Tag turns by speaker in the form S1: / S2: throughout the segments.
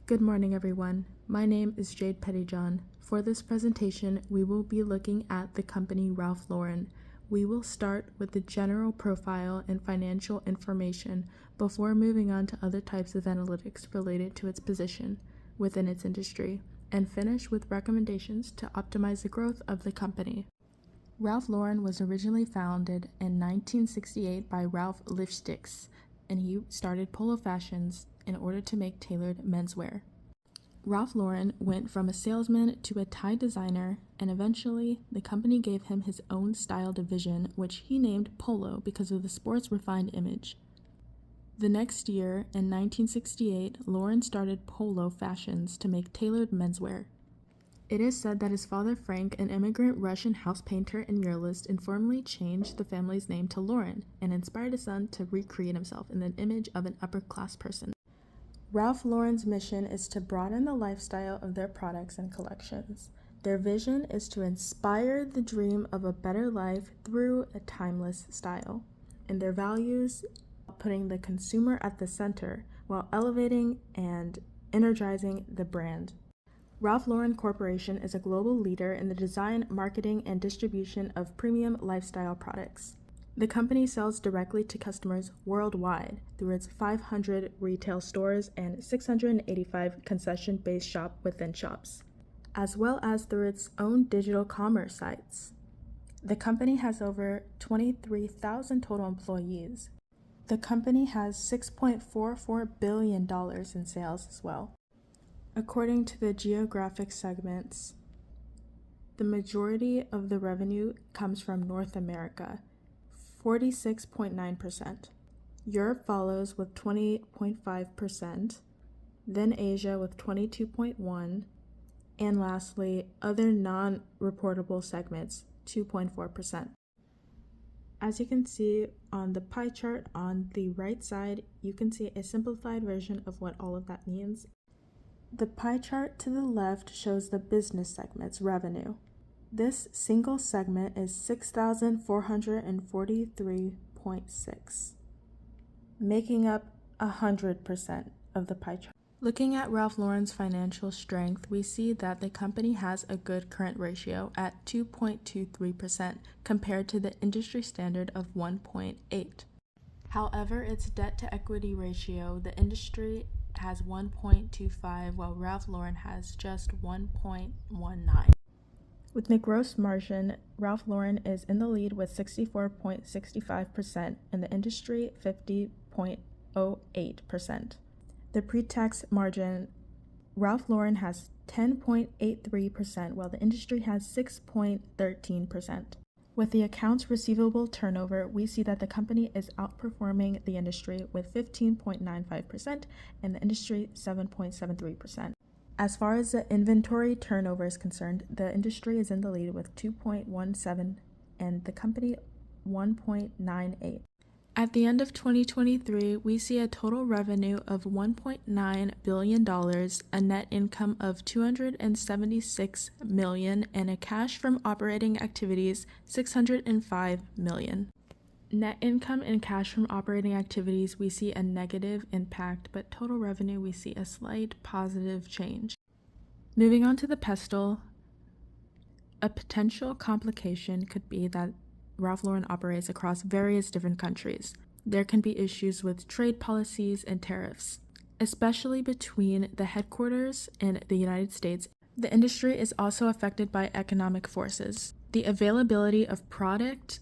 S1: Good morning, everyone. My name is Jade Pettyjohn. For this presentation, we will be looking at the company Ralph Lauren. We will start with the general profile and financial information before moving on to other types of analytics related to its position within its industry, and finish with recommendations to optimize the growth of the company. Ralph Lauren was originally founded in 1968 by Ralph Lifshitz, and he started Polo Fashions in order to make tailored menswear. Ralph Lauren went from a salesman to a tie designer, and eventually the company gave him his own style division, which he named Polo because of the sports refined image. The next year, in 1968, Lauren started Polo Fashions to make tailored menswear. It is said that his father Frank, an immigrant Russian house painter and muralist, informally changed the family's name to Lauren and inspired his son to recreate himself in the image of an upper-class person. Ralph Lauren's mission is to broaden the lifestyle of their products and collections. Their vision is to inspire the dream of a better life through a timeless style, and their values putting the consumer at the center while elevating and energizing the brand. Ralph Lauren Corporation is a global leader in the design, marketing, and distribution of premium lifestyle products. The company sells directly to customers worldwide through its 500 retail stores and 685 concession-based shop-within-shops, as well as through its own digital commerce sites. The company has over 23,000 total employees. The company has $6.44 billion in sales as well. According to the geographic segments, the majority of the revenue comes from North America, 46.9%. Europe follows with 28.5%, then Asia with 22.1%, and lastly, other non-reportable segments, 2.4%. As you can see on the pie chart on the right side, you can see a simplified version of what all of that means. The pie chart to the left shows the business segment's revenue. This single segment is 6,443.6, making up 100% of the pie chart. Looking at Ralph Lauren's financial strength, we see that the company has a good current ratio at 2.23% compared to the industry standard of 1.8. However, its debt-to-equity ratio, the industry has 1.25, while Ralph Lauren has just 1.19. With the gross margin, Ralph Lauren is in the lead with 64.65% and the industry 50.08%. The pre-tax margin, Ralph Lauren has 10.83%, while the industry has 6.13%. With the accounts receivable turnover, we see that the company is outperforming the industry with 15.95% and the industry 7.73%. As far as the inventory turnover is concerned, the industry is in the lead with 2.17 and the company 1.98. At the end of 2023, we see a total revenue of $1.9 billion, a net income of $276 million, and a cash from operating activities $605 million. Net income and cash from operating activities, we see a negative impact, but total revenue, we see a slight positive change. Moving on to the pestle, a potential complication could be that Ralph Lauren operates across various different countries. There can be issues with trade policies and tariffs, especially between the headquarters in the United States. The industry is also affected by economic forces. The availability of product,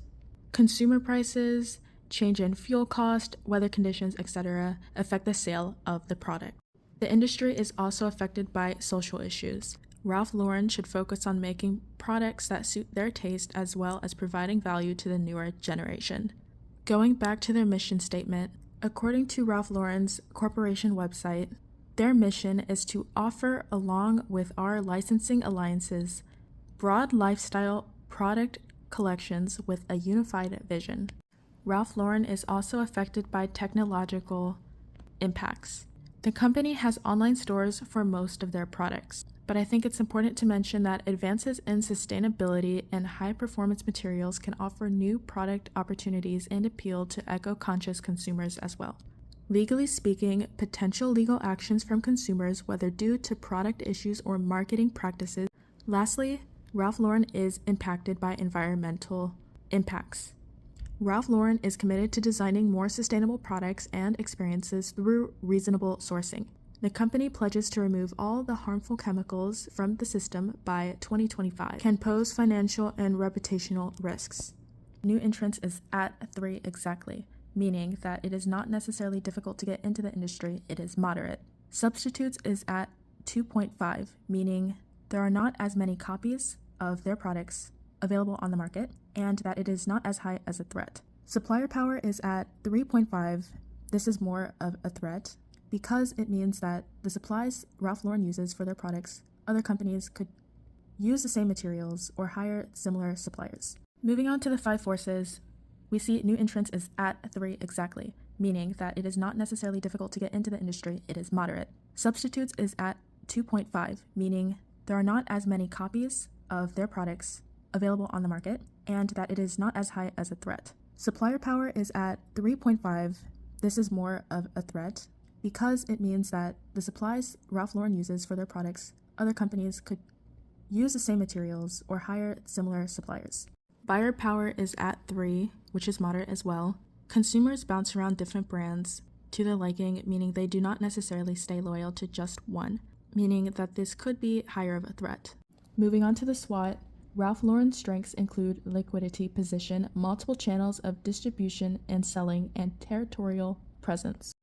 S1: consumer prices, change in fuel cost, weather conditions, etc. affect the sale of the product. The industry is also affected by social issues. Ralph Lauren should focus on making products that suit their taste as well as providing value to the newer generation. Going back to their mission statement, according to Ralph Lauren's corporation website, their mission is to offer, along with our licensing alliances, broad lifestyle product collections with a unified vision. Ralph Lauren is also affected by technological impacts. The company has online stores for most of their products, but I think it's important to mention that advances in sustainability and high-performance materials can offer new product opportunities and appeal to eco-conscious consumers as well. Legally speaking, potential legal actions from consumers, whether due to product issues or marketing practices. Lastly, Ralph Lauren is impacted by environmental impacts. Ralph Lauren is committed to designing more sustainable products and experiences through reasonable sourcing. The company pledges to remove all the harmful chemicals from the system by 2025, can pose financial and reputational risks. New entrants is at 3 exactly, meaning that it is not necessarily difficult to get into the industry, it is moderate. Substitutes is at 2.5, meaning there are not as many copies of their products available on the market, and that it is not as high as a threat. Supplier power is at 3.5. This is more of a threat because it means that the supplies Ralph Lauren uses for their products, other companies could use the same materials or hire similar suppliers. Moving on to the 5 forces, we see new entrants is at 3 exactly, meaning that it is not necessarily difficult to get into the industry, it is moderate. Substitutes is at 2.5, meaning there are not as many copies of their products available on the market, and that it is not as high as a threat. Supplier power is at 3.5. This is more of a threat because it means that the supplies Ralph Lauren uses for their products, other companies could use the same materials or hire similar suppliers. Buyer power is at 3, which is moderate as well. Consumers bounce around different brands to their liking, meaning they do not necessarily stay loyal to just one, meaning that this could be higher of a threat. Moving on to the SWOT, Ralph Lauren's strengths include liquidity position, multiple channels of distribution and selling, and territorial presence.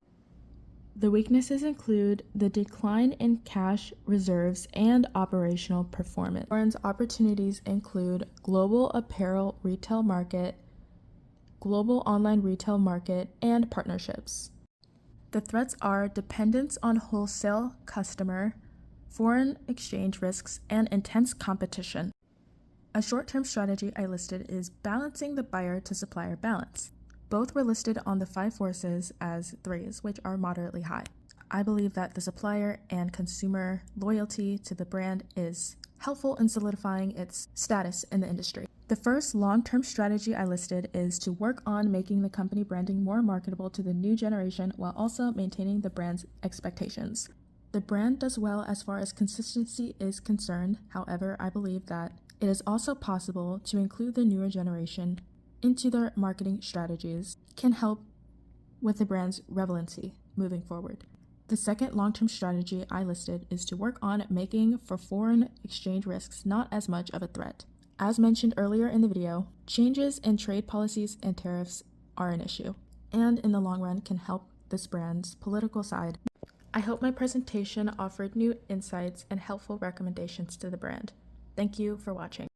S1: The weaknesses include the decline in cash reserves and operational performance. Lauren's opportunities include global apparel retail market, global online retail market, and partnerships. The threats are dependence on wholesale customer, foreign exchange risks, and intense competition. A short-term strategy I listed is balancing the buyer to supplier balance. Both were listed on the 5 forces as 3s, which are moderately high. I believe that the supplier and consumer loyalty to the brand is helpful in solidifying its status in the industry. The first long-term strategy I listed is to work on making the company branding more marketable to the new generation while also maintaining the brand's expectations. The brand does well as far as consistency is concerned. However, I believe that it is also possible to include the newer generation into their marketing strategies, can help with the brand's relevancy moving forward. The second long-term strategy I listed is to work on making for foreign exchange risks not as much of a threat. As mentioned earlier in the video, changes in trade policies and tariffs are an issue, and in the long run can help this brand's political side. I hope my presentation offered new insights and helpful recommendations to the brand. Thank you for watching.